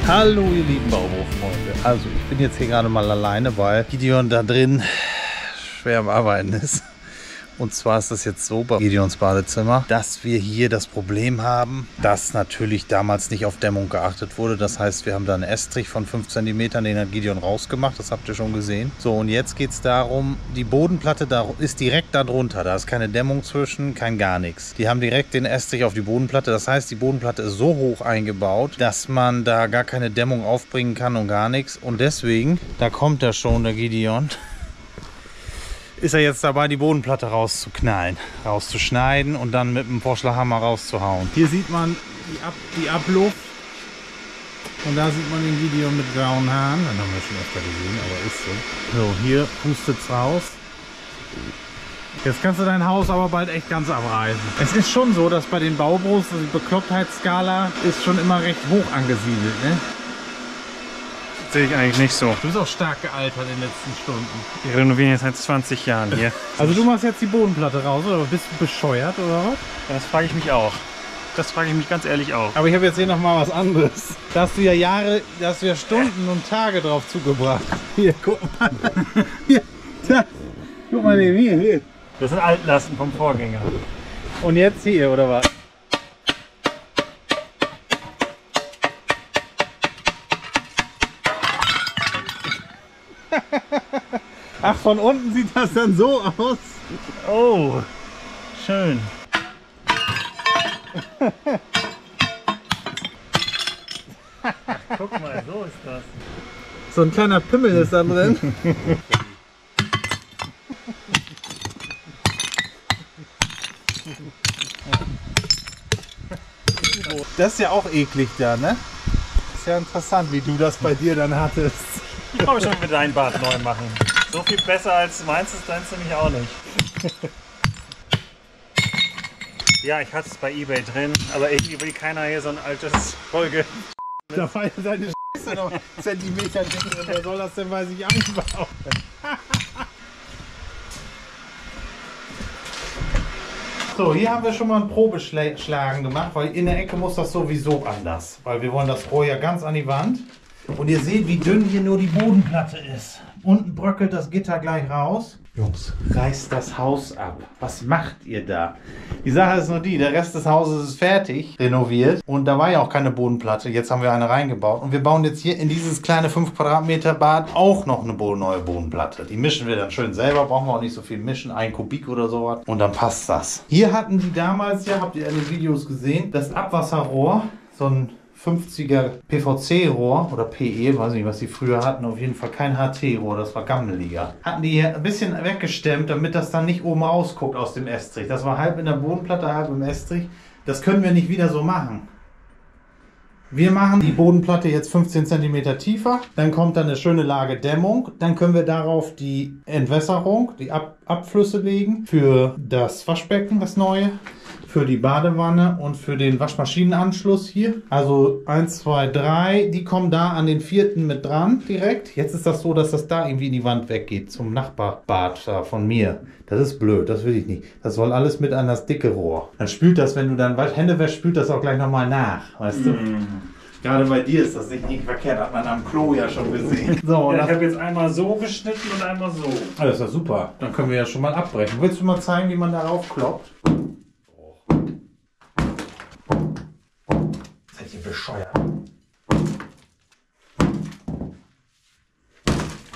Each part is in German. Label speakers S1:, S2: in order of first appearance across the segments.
S1: Hallo ihr lieben Bauwurffreunde. Also ich bin jetzt hier gerade mal alleine, weil Gideon da drin schwer am Arbeiten ist. Und zwar ist das jetzt so bei Gideons Badezimmer, dass wir hier das Problem haben, dass natürlich damals nicht auf Dämmung geachtet wurde. Das heißt, wir haben da einen Estrich von 5 cm, den hat Gideon rausgemacht, das habt ihr schon gesehen. So, und jetzt geht es darum, die Bodenplatte da ist direkt darunter. Da ist keine Dämmung zwischen, kein gar nichts. Die haben direkt den Estrich auf die Bodenplatte. Das heißt, die Bodenplatte ist so hoch eingebaut, dass man da gar keine Dämmung aufbringen kann und gar nichts. Und deswegen, da kommt er schon, der Gideon, ist er jetzt dabei, die Bodenplatte rauszuknallen, rauszuschneiden und dann mit dem Vorschlaghammer rauszuhauen. Hier sieht man die Abluft und da sieht man den Gideon mit grauen Haaren. Den haben wir schon öfter gesehen, aber ist so. So, hier pustet es raus. Jetzt kannst du dein Haus aber bald echt ganz abreißen. Es ist schon so, dass bei den Baubros die Beklopptheitsskala ist schon immer recht hoch angesiedelt, ne?
S2: Sehe ich eigentlich nicht so.
S1: Du bist auch stark gealtert in den letzten Stunden.
S2: Wir renovieren jetzt seit 20 Jahren hier.
S1: Also du machst jetzt die Bodenplatte raus, oder bist du bescheuert, oder was?
S2: Das frage ich mich auch. Das frage ich mich ganz ehrlich auch.
S1: Aber ich habe jetzt hier noch mal was anderes. Da hast du ja Stunden und Tage drauf zugebracht. Hier, guck mal. Hier, da. Guck mal, hier.
S2: Das sind Altlasten vom Vorgänger.
S1: Und jetzt hier, oder was? Ach, von unten sieht das dann so aus.
S2: Oh, schön. Ach, guck mal, so ist das.
S1: So ein kleiner Pimmel ist da drin. Das ist ja auch eklig da, ne? Ist ja interessant, wie du das bei dir dann hattest.
S2: Ich brauche schon mit dein Bad neu machen. So viel besser als meins ist deins nämlich auch nicht. Ja, ich hatte es bei eBay drin, aber irgendwie will keiner hier so ein altes Folge.
S1: Da war ja seine Scheiße noch Zentimeter dick und wer soll das denn bei sich einbauen? So, hier haben wir schon mal ein Probeschlagen gemacht, weil in der Ecke muss das sowieso anders. Weil wir wollen das Rohr ja ganz an die Wand. Und ihr seht, wie dünn hier nur die Bodenplatte ist. Unten bröckelt das Gitter gleich raus. Jungs, reißt das Haus ab. Was macht ihr da? Die Sache ist nur die, der Rest des Hauses ist fertig, renoviert. Und da war ja auch keine Bodenplatte. Jetzt haben wir eine reingebaut. Und wir bauen jetzt hier in dieses kleine 5 Quadratmeter Bad auch noch eine neue Bodenplatte. Die mischen wir dann schön selber. Brauchen wir auch nicht so viel mischen. 1 Kubik oder sowas. Und dann passt das. Hier hatten die damals, ja, habt ihr in den Videos gesehen, das Abwasserrohr, so ein 50er PVC-Rohr oder PE, weiß nicht, was die früher hatten, auf jeden Fall kein HT-Rohr, das war gammeliger. Hatten die hier ein bisschen weggestemmt, damit das dann nicht oben rausguckt aus dem Estrich. Das war halb in der Bodenplatte, halb im Estrich. Das können wir nicht wieder so machen. Wir machen die Bodenplatte jetzt 15 cm tiefer, dann kommt dann eine schöne Lage Dämmung, dann können wir darauf die Entwässerung, die Abflüsse legen für das Waschbecken, das neue, für die Badewanne und für den Waschmaschinenanschluss hier. Also 1, 2, 3, die kommen da an den 4. mit dran direkt. Jetzt ist das so, dass das da irgendwie in die Wand weggeht zum Nachbarbad da von mir. Das ist blöd, das will ich nicht. Das soll alles mit an das dicke Rohr. Dann spült das, wenn du dann Hände wäschst, spült das auch gleich nochmal nach, weißt du? Gerade bei dir ist das nicht verkehrt, hat man am Klo ja schon gesehen. So,
S2: ja, ich habe jetzt einmal so geschnitten und einmal so.
S1: Ah, das ist ja super. Dann können wir ja schon mal abbrechen. Willst du mal zeigen, wie man darauf kloppt? Seid ihr bescheuert?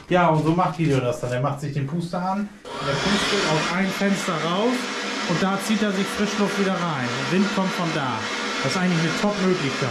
S1: Ja, und so macht Guido das dann. Er macht sich den Puster an, der pustet auf ein Fenster raus und da zieht er sich Frischluft wieder rein. Der Wind kommt von da. Das ist eigentlich eine Top-Möglichkeit.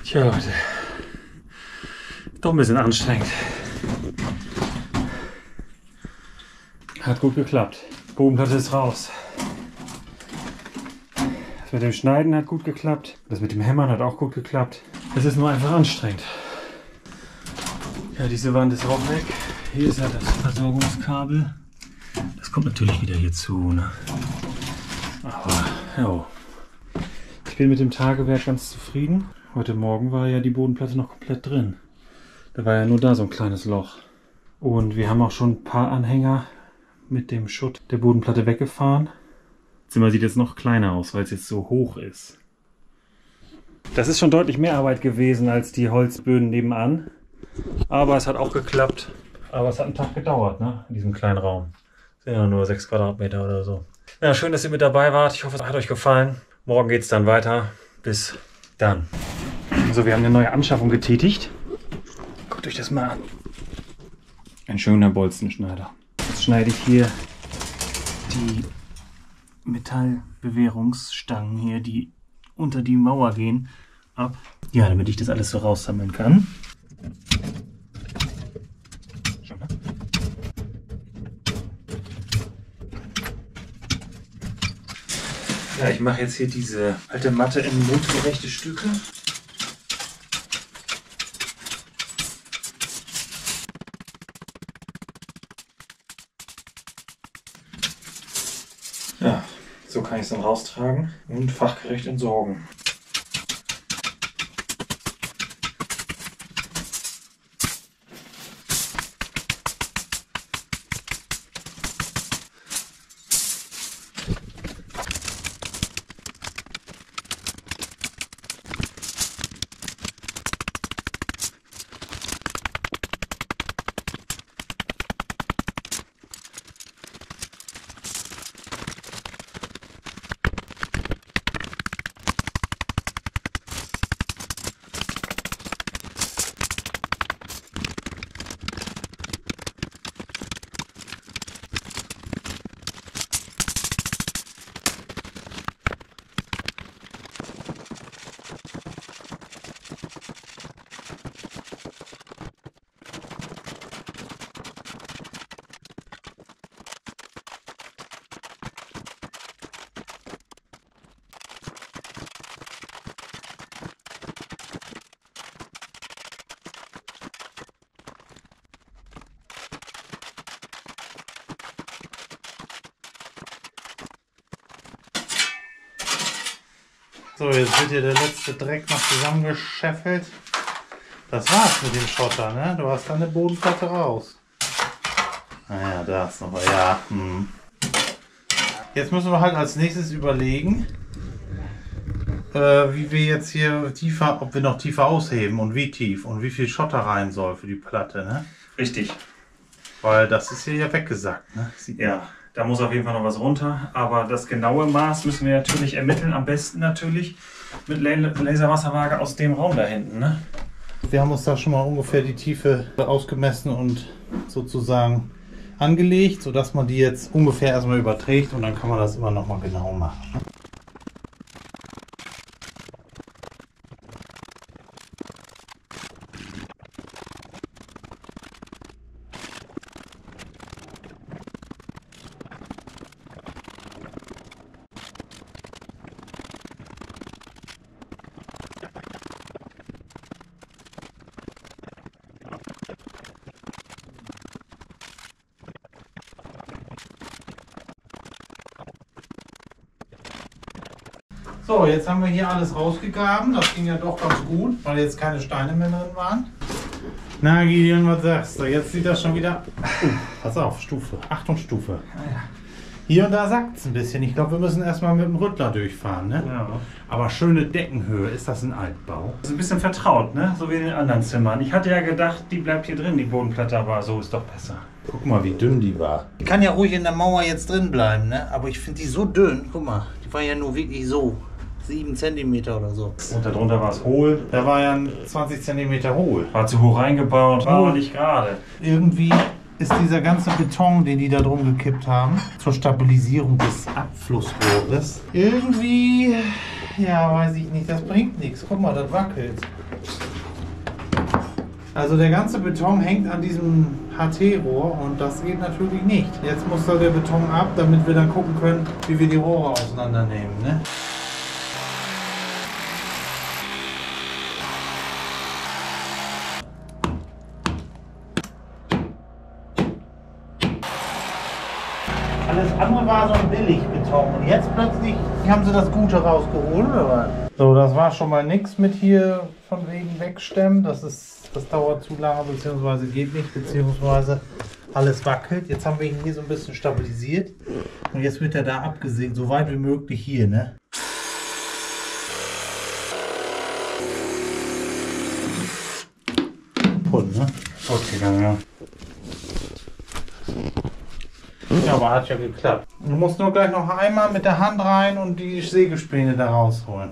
S2: Tja, Leute. Doch ein bisschen anstrengend. Hat gut geklappt. Bodenplatte ist raus. Das mit dem Schneiden hat gut geklappt. Das mit dem Hämmern hat auch gut geklappt. Es ist nur einfach anstrengend. Ja, diese Wand ist auch weg. Hier ist ja das Versorgungskabel. Das kommt natürlich wieder hier zu, ne? Aber, ja. Ich bin mit dem Tagewerk ganz zufrieden. Heute Morgen war ja die Bodenplatte noch komplett drin. Da war ja nur da so ein kleines Loch. Und wir haben auch schon ein paar Anhänger mit dem Schutt der Bodenplatte weggefahren. Das Zimmer sieht jetzt noch kleiner aus, weil es jetzt so hoch ist. Das ist schon deutlich mehr Arbeit gewesen als die Holzböden nebenan. Aber es hat auch geklappt. Aber es hat einen Tag gedauert, ne? In diesem kleinen Raum. Das sind ja nur 6 Quadratmeter oder so. Ja, schön, dass ihr mit dabei wart. Ich hoffe, es hat euch gefallen. Morgen geht es dann weiter. Bis dann. So, wir haben eine neue Anschaffung getätigt. Guckt euch das mal an. Ein schöner Bolzenschneider. Jetzt schneide ich hier die Metallbewehrungsstangen hier, die unter die Mauer gehen, ab. Ja, damit ich das alles so raussammeln kann. Ja, ich mache jetzt hier diese alte Matte in mundgerechte Stücke. Ja, so kann ich es dann raustragen und fachgerecht entsorgen.
S1: So, jetzt wird hier der letzte Dreck noch zusammengescheffelt. Das war's mit dem Schotter, ne? Du hast deine Bodenplatte raus. Naja, da ist noch, ja. Jetzt müssen wir halt als nächstes überlegen, wie wir jetzt hier tiefer, ob wir noch tiefer ausheben und wie tief und wie viel Schotter rein soll für die Platte, ne?
S2: Richtig.
S1: Weil das ist hier ja weggesackt, ne?
S2: Ja, da muss auf jeden Fall noch was runter, aber das genaue Maß müssen wir natürlich ermitteln, am besten natürlich mit Laserwasserwaage aus dem Raum da hinten, ne?
S1: Wir haben uns da schon mal ungefähr die Tiefe ausgemessen und sozusagen angelegt, sodass man die jetzt ungefähr erstmal überträgt und dann kann man das immer noch mal genau machen. So, jetzt haben wir hier alles rausgegraben. Das ging ja doch ganz gut, weil jetzt keine Steine mehr drin waren. Na Gideon, was sagst du? Jetzt sieht das schon wieder... pass auf, Stufe. Achtung, Stufe. Hier und da sackt es ein bisschen. Ich glaube, wir müssen erstmal mit dem Rüttler durchfahren, ne?
S2: Ja.
S1: Aber schöne Deckenhöhe. Ist das ein Altbau?
S2: Das ist ein bisschen vertraut, ne? So wie in den anderen Zimmern. Ich hatte ja gedacht, die bleibt hier drin, die Bodenplatte, aber so ist doch besser.
S1: Guck mal, wie dünn die war. Die kann ja ruhig in der Mauer jetzt drin bleiben, ne? Aber ich finde die so dünn. Guck mal, die war ja nur wirklich so. 7 cm oder so.
S2: Und darunter war es hohl.
S1: Da war ja ein 20 cm hohl.
S2: War zu hoch reingebaut, war aber nicht gerade.
S1: Irgendwie ist dieser ganze Beton, den die da drum gekippt haben, zur Stabilisierung des Abflussrohres, irgendwie, ja, weiß ich nicht, das bringt nichts. Guck mal, das wackelt. Also der ganze Beton hängt an diesem HT-Rohr und das geht natürlich nicht. Jetzt muss da der Beton ab, damit wir dann gucken können, wie wir die Rohre auseinandernehmen. Ne? Alles andere war so ein Billigbeton und jetzt plötzlich haben sie das Gute rausgeholt, oder was? So, das war schon mal nichts mit hier von wegen wegstemmen. Das dauert zu lange, beziehungsweise geht nicht, beziehungsweise alles wackelt. Jetzt haben wir ihn hier so ein bisschen stabilisiert und jetzt wird er da abgesägt, so weit wie möglich hier, ne? Kaputt, ne?
S2: Ausgegangen, ja.
S1: Ja, aber hat ja geklappt. Du musst nur gleich noch einmal mit der Hand rein und die Sägespäne da rausholen.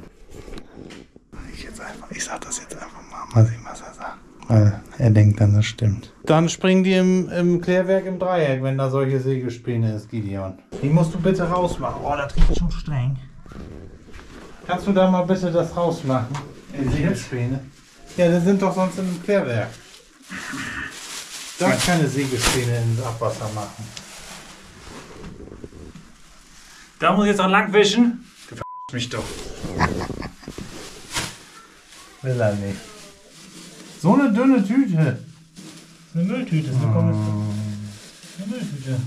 S1: Ich sag das jetzt einfach mal. Mal sehen, was er sagt. Weil er denkt dann, das stimmt. Dann springen die im Klärwerk im Dreieck, wenn da solche Sägespäne ist, Gideon. Die musst du bitte rausmachen. Oh, das riecht schon streng. Kannst du da mal bitte das rausmachen? Die Sägespäne? Ja, die sind doch sonst im Klärwerk. Darf keine Sägespäne ins Abwasser machen.
S2: Da muss ich jetzt auch lang wischen. Du verarschst mich doch.
S1: Will er nicht. So eine dünne Tüte. Eine Mülltüte. Eine Mülltüte.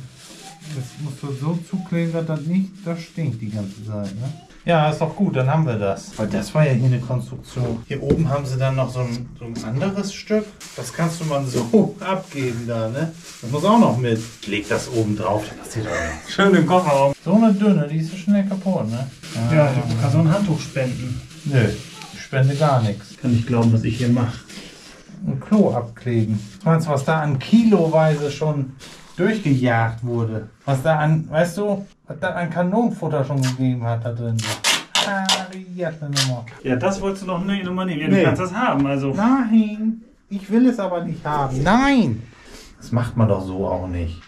S1: Das musst du so zukleben, dass das nicht, das stinkt die ganze Zeit. Ne? Ja, ist doch gut, dann haben wir das. Weil das war ja hier eine Konstruktion. Hier oben haben sie dann noch so ein anderes Stück. Das kannst du mal so abgeben da, ne? Das muss auch noch mit. Ich leg das oben drauf, dann passiert auch nichts.
S2: Schön im Kofferraum.
S1: So eine dünne, die ist so schnell kaputt, ne?
S2: Ja, du kannst auch ein Handtuch spenden.
S1: Nö, ich spende gar nichts.
S2: Kann nicht glauben, was ich hier mache.
S1: Ein Klo abkleben. Meinst du, was da an kiloweise schon durchgejagt wurde? Was da an, weißt du, was da an Kanonenfutter schon gegeben hat da drin?
S2: Ja, das wolltest du noch nicht nehmen. Ja,
S1: Nee.
S2: du kannst das haben, also.
S1: Nein, ich will es aber nicht haben. Nein! Das macht man doch so auch nicht.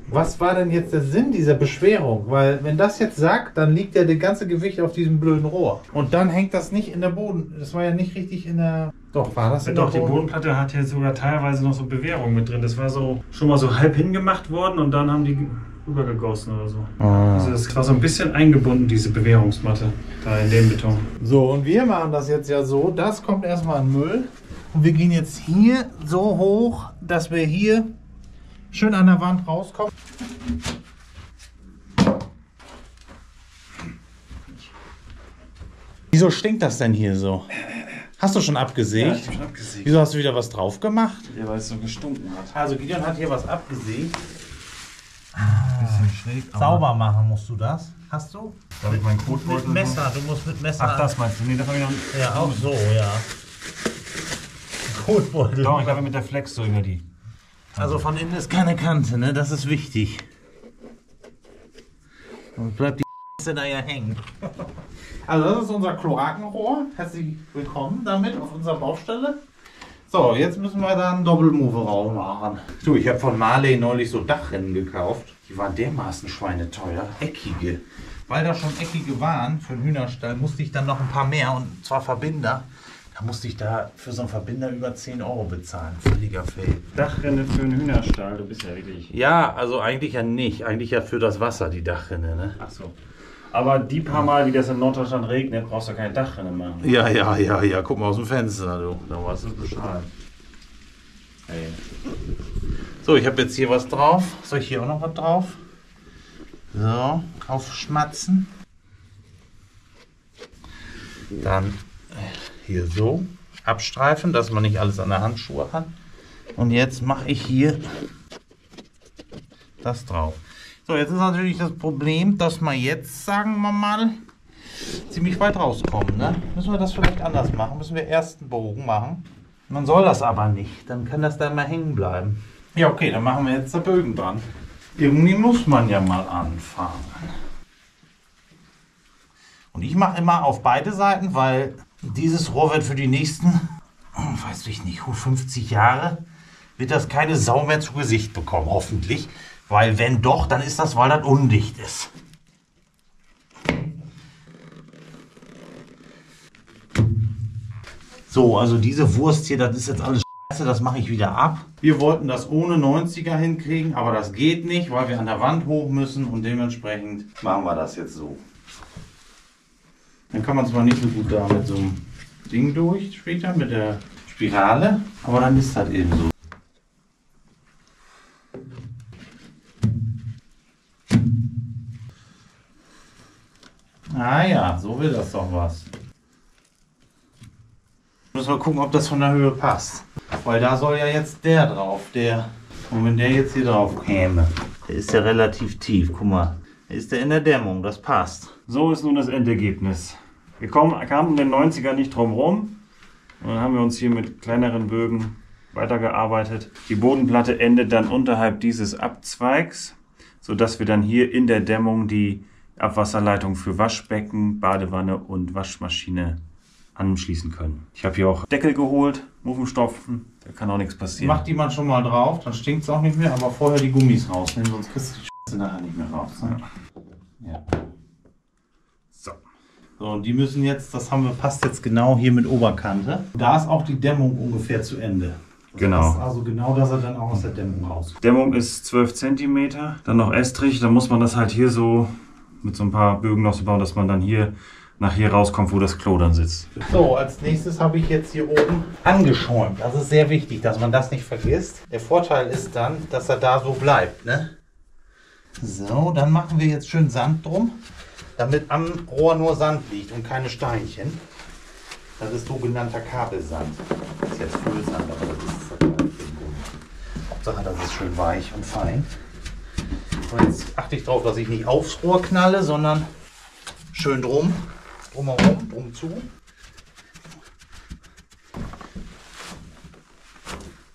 S1: Was war denn jetzt der Sinn dieser Beschwerung? Weil wenn das jetzt sagt, dann liegt ja das ganze Gewicht auf diesem blöden Rohr. Und dann hängt das nicht in der Boden. Das war ja nicht richtig in der... Doch, war das in der
S2: Doch, die Bodenplatte hat ja sogar teilweise noch so Bewährung mit drin. Das war so schon mal so halb hingemacht worden und dann haben die übergegossen oder so. Also das war so ein bisschen eingebunden, diese Bewährungsmatte da in dem Beton.
S1: So, und wir machen das jetzt ja so, das kommt erstmal in Müll. Und wir gehen jetzt hier so hoch, dass wir hier schön an der Wand rauskommen. Wieso stinkt das denn hier so? Hast du schon abgesägt?
S2: Ja, ich hab schon abgesägt.
S1: Wieso hast du wieder was drauf gemacht?
S2: Ja, weil es so gestunken hat.
S1: Also Gideon hat hier was abgesägt.
S2: Bisschen schräg.
S1: Sauber machen musst du das. Hast du?
S2: Da habe ich meinen Kotbeutel.
S1: Mit Messer, du musst mit Messer.
S2: Ach, das meinst du? Nee, das habe ich noch nicht.
S1: Ja, auch so, ja. Kotbeutel.
S2: Doch, ich habe mit der Flex so über die.
S1: Also von innen ist keine Kante, ne? Das ist wichtig. Und bleibt die Scheiße da ja hängen. Also das ist unser Kloakenrohr. Herzlich willkommen damit auf unserer Baustelle. So, jetzt müssen wir da einen Doppelmove machen. Du, ich habe von Marley neulich so Dachrinnen gekauft. Die waren dermaßen schweineteuer. Eckige. Weil da schon eckige waren für den Hühnerstall, musste ich dann noch ein paar mehr, und zwar Verbinder. Da musste ich da für so einen Verbinder über 10 Euro bezahlen. Völliger Fail.
S2: Dachrinne für einen Hühnerstall, du bist ja wirklich.
S1: Ja, also eigentlich ja nicht. Eigentlich ja für das Wasser, die Dachrinne, ne?
S2: Ach so. Aber die paar Mal, wie das in Norddeutschland regnet, brauchst du keine Dachrinne machen.
S1: Ja. Guck mal aus dem Fenster, du. Da weißt du Bescheid.
S2: Hey.
S1: So, ich habe jetzt hier was drauf. Soll ich hier auch noch was drauf? So, aufschmatzen. Dann hier so abstreifen, dass man nicht alles an der Handschuhe hat. Und jetzt mache ich hier das drauf. So, jetzt ist natürlich das Problem, dass wir jetzt, sagen wir mal, ziemlich weit rauskommen. Ne? Müssen wir das vielleicht anders machen? Müssen wir erst einen Bogen machen? Man soll das aber nicht, dann kann das da mal hängen bleiben. Ja, okay, dann machen wir jetzt da Bögen dran. Irgendwie muss man ja mal anfangen. Und ich mache immer auf beide Seiten, weil dieses Rohr wird für die nächsten, weiß ich nicht, 50 Jahre, wird das keine Sau mehr zu Gesicht bekommen, hoffentlich. Weil wenn doch, dann ist das, weil das undicht ist. So, also diese Wurst hier, das ist jetzt alles Das mache ich wieder ab. Wir wollten das ohne 90er hinkriegen, aber das geht nicht, weil wir an der Wand hoch müssen und dementsprechend machen wir das jetzt so. Dann kann man zwar nicht so gut da mit so einem Ding durch später, mit der Spirale, aber dann ist das eben so. Ah ja, so will das doch was. Müssen wir gucken, ob das von der Höhe passt. Weil da soll ja jetzt der drauf, und wenn der jetzt hier drauf käme, der ist ja relativ tief, guck mal. Der ist der in der Dämmung, das passt.
S2: So ist nun das Endergebnis. Wir kamen um den 90er nicht drum rum. Und dann haben wir uns hier mit kleineren Bögen weitergearbeitet. Die Bodenplatte endet dann unterhalb dieses Abzweigs, sodass wir dann hier in der Dämmung die Abwasserleitung für Waschbecken, Badewanne und Waschmaschine anschließen können. Ich habe hier auch Deckel geholt, Muffenstopfen, da kann auch nichts passieren.
S1: Macht die man schon mal drauf, dann stinkt es auch nicht mehr, aber vorher die Gummis rausnehmen, sonst kriegst du die Scheiße nachher nicht mehr raus. Ne? Ja. So, und die müssen jetzt, passt jetzt genau hier mit Oberkante. Da ist auch die Dämmung ungefähr zu Ende.
S2: Genau.
S1: Also genau, dass er dann auch aus der Dämmung rauskommt.
S2: Dämmung ist 12 cm, dann noch Estrich, dann muss man das halt hier so mit so ein paar Bögen noch so bauen, dass man dann hier nach hier rauskommt, wo das Klo dann sitzt.
S1: So, als nächstes habe ich jetzt hier oben angeschäumt. Das ist sehr wichtig, dass man das nicht vergisst. Der Vorteil ist dann, dass er da so bleibt. Ne? So, dann machen wir jetzt schön Sand drum, damit am Rohr nur Sand liegt und keine Steinchen. Das ist sogenannter Kabelsand. Das ist jetzt Füllsand, aber das ist Hauptsache, das ist schön weich und fein. Und jetzt achte ich darauf, dass ich nicht aufs Rohr knalle, sondern schön drumherum, drum zu.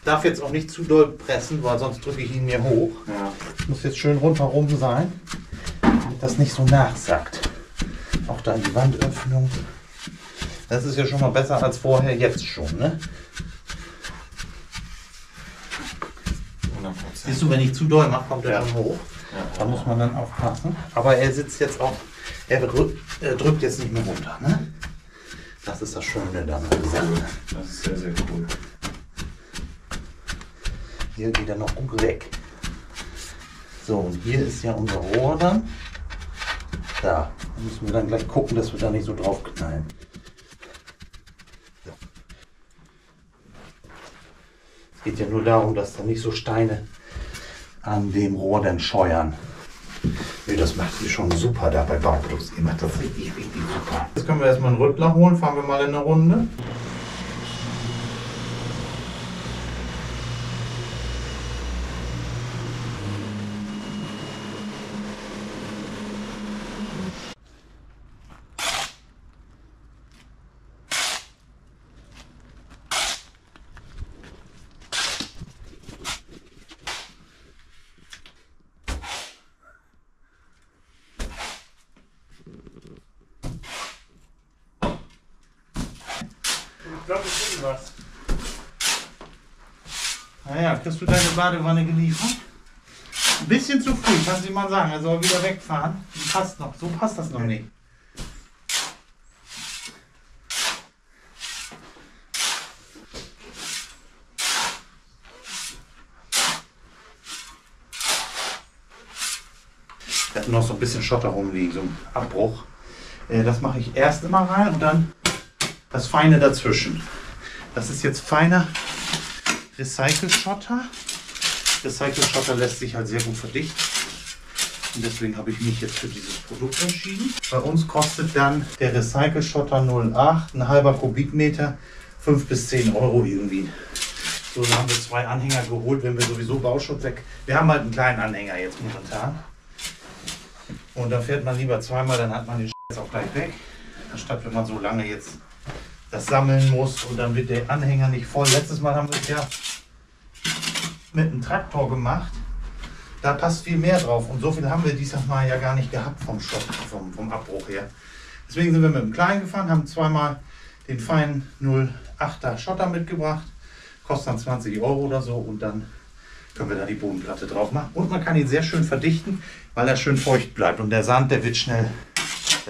S1: Darf jetzt auch nicht zu doll pressen, weil sonst drücke ich ihn mir hoch.
S2: Ja.
S1: Muss jetzt schön rundherum sein, damit das nicht so nachsackt. Auch da die Wandöffnung. Das ist ja schon mal besser als vorher, jetzt schon. Ne? Siehst du, wenn ich zu doll mache, kommt er schon hoch.
S2: Ja.
S1: Da muss man dann aufpassen. Aber er sitzt jetzt auch, er drückt jetzt nicht mehr runter. Ne? Das ist das Schöne dann.
S2: Das ist sehr, sehr cool.
S1: Hier geht er noch gut weg. So, und hier ist ja unser Rohr dann. Da müssen wir dann gleich gucken, dass wir da nicht so drauf knallen. So. Es geht ja nur darum, dass da nicht so Steine an dem Rohr dann scheuern. Nee, das macht ihr schon super da bei Bauplus. Ihr macht das richtig, richtig super. Jetzt können wir erstmal einen Rüttler holen. Fahren wir mal in eine Runde.
S2: Ich glaube, ich kriege was.
S1: Naja, kriegst du deine Badewanne geliefert? Ein bisschen zu früh, kannst du mal sagen. Er soll wieder wegfahren. Die passt noch. So passt das noch nicht. Wir hatten noch so ein bisschen Schotter rumliegen, so ein Abbruch. Das mache ich erst immer rein und dann das Feine dazwischen. Das ist jetzt feiner Recycle-Schotter. Recycle-Schotter lässt sich halt sehr gut verdichten. Und deswegen habe ich mich jetzt für dieses Produkt entschieden. Bei uns kostet dann der Recycle-Schotter 08, ein halber Kubikmeter, 5 bis 10 Euro irgendwie. So, dann haben wir 2 Anhänger geholt, wenn wir sowieso Bauschutt weg. Wir haben halt einen kleinen Anhänger jetzt momentan. Und da fährt man lieber zweimal, dann hat man den Scheiß auch gleich weg. Anstatt wenn man so lange jetzt das sammeln muss und dann wird der Anhänger nicht voll. Letztes Mal haben wir es ja mit einem Traktor gemacht. Da passt viel mehr drauf und so viel haben wir dieses Mal ja gar nicht gehabt vom Abbruch her. Deswegen sind wir mit dem Kleinen gefahren, haben zweimal den feinen 08er Schotter mitgebracht. Kostet dann 20 Euro oder so und dann können wir da die Bodenplatte drauf machen. Und man kann ihn sehr schön verdichten, weil er schön feucht bleibt. Und der Sand, der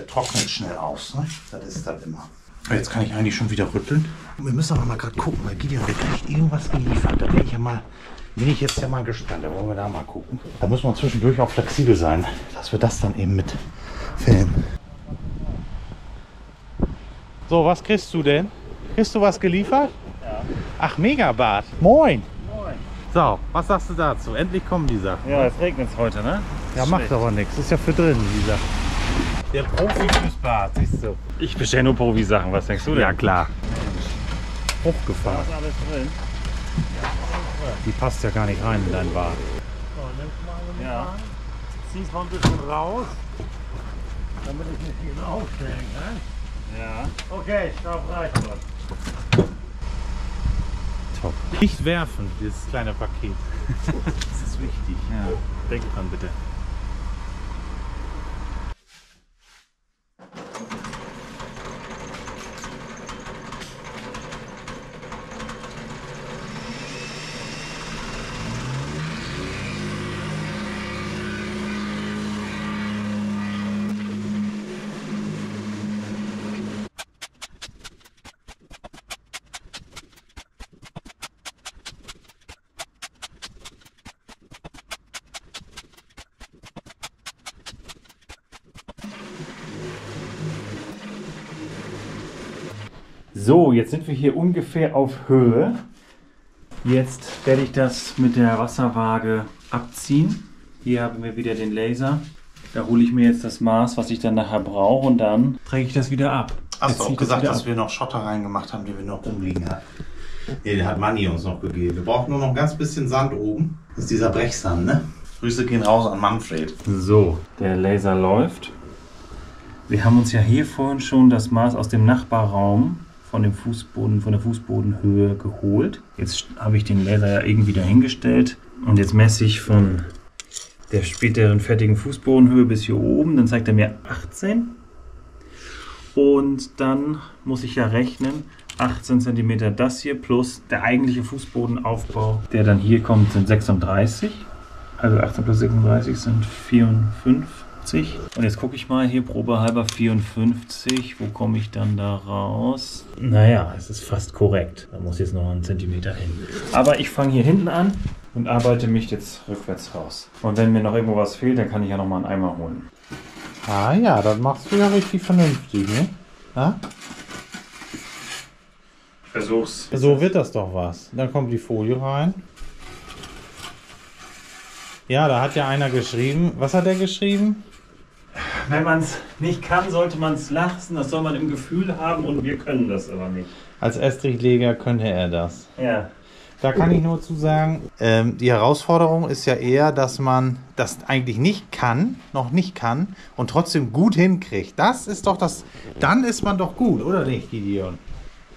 S1: trocknet schnell aus. Ne? Das ist das immer. Jetzt kann ich eigentlich schon wieder rütteln. Wir müssen aber mal gerade gucken, weil Gideon, der kriegt irgendwas geliefert. Da bin ich jetzt ja mal gespannt. Da wollen wir da mal gucken. Da muss man zwischendurch auch flexibel sein, dass wir das dann eben mit filmen. So, was kriegst du denn? Kriegst du was geliefert?
S2: Ja.
S1: Ach, Megabart. Moin.
S2: Moin.
S1: So, was sagst du dazu? Endlich kommen die Sachen.
S2: Ja, es regnet heute, ne?
S1: Ja, macht aber nichts. Ist ja für drin, die Sachen. Der Profi fürs Bad, siehst du.
S2: Ich bestelle nur Profi-Sachen. Was denkst du denn?
S1: Ja, klar. Hochgefahren.
S2: Da ist alles drin.
S1: Die passt ja gar nicht rein in dein Bad.
S2: Ja.
S1: Zieh's mal ein bisschen raus, damit ich nicht hier aufstellen kann.
S2: Ja.
S1: Okay, ich glaube, reicht was. Top. Nicht werfen, dieses kleine Paket. Das ist wichtig.
S2: Ja.
S1: Denk dran, bitte.
S2: So, jetzt sind wir hier ungefähr auf Höhe. Jetzt werde ich das mit der Wasserwaage abziehen. Hier haben wir wieder den Laser. Da hole ich mir jetzt das Maß, was ich dann nachher brauche, und dann träge ich das wieder ab.
S1: Hast du auch gesagt, dass wir noch Schotter reingemacht haben, die wir noch rumliegen hatten? Nee, den hat Manni uns noch gegeben. Wir brauchen nur noch ein ganz bisschen Sand oben. Das ist dieser Brechsand, ne? Grüße gehen raus an Manfred.
S2: So, der Laser läuft. Wir haben uns ja hier vorhin schon das Maß aus dem Nachbarraum von dem Fußboden, von der Fußbodenhöhe geholt. Jetzt habe ich den Laser ja irgendwie dahingestellt und jetzt messe ich von der späteren fertigen Fußbodenhöhe bis hier oben. Dann zeigt er mir 18 und dann muss ich ja rechnen, 18 cm das hier plus der eigentliche Fußbodenaufbau, der dann hier kommt, sind 36. Also 18 plus 36 sind 54. Und jetzt gucke ich mal hier, probehalber 54. Wo komme ich dann da raus? Naja, es ist fast korrekt. Da muss jetzt noch ein Zentimeter hin. Aber ich fange hier hinten an und arbeite mich jetzt rückwärts raus. Und wenn mir noch irgendwo was fehlt, dann kann ich ja noch mal einen Eimer holen.
S1: Ah ja, das machst du ja richtig vernünftig, ne? Ja?
S2: Versuch's.
S1: So wird das doch was. Dann kommt die Folie rein. Ja, da hat ja einer geschrieben. Was hat er geschrieben?
S2: Wenn man es nicht kann, sollte man es lassen. Das soll man im Gefühl haben und wir können das aber nicht.
S1: Als Estrichleger könnte er das.
S2: Ja.
S1: Da kann ich nur zu sagen, die Herausforderung ist ja eher, dass man das eigentlich nicht kann, noch nicht kann und trotzdem gut hinkriegt. Das ist doch das, dann ist man doch gut, oder nicht, Gideon?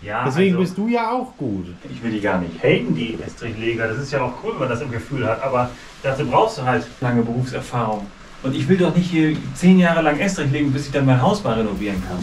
S2: Ja,
S1: Deswegen
S2: also,
S1: bist du ja auch gut.
S2: ich will die gar nicht haten, die Estrichleger. Das ist ja auch cool, wenn man das im Gefühl hat. Aber dazu brauchst du halt lange Berufserfahrung. Und ich will doch nicht hier 10 Jahre lang Estrich legen, bis ich dann mein Haus mal renovieren kann.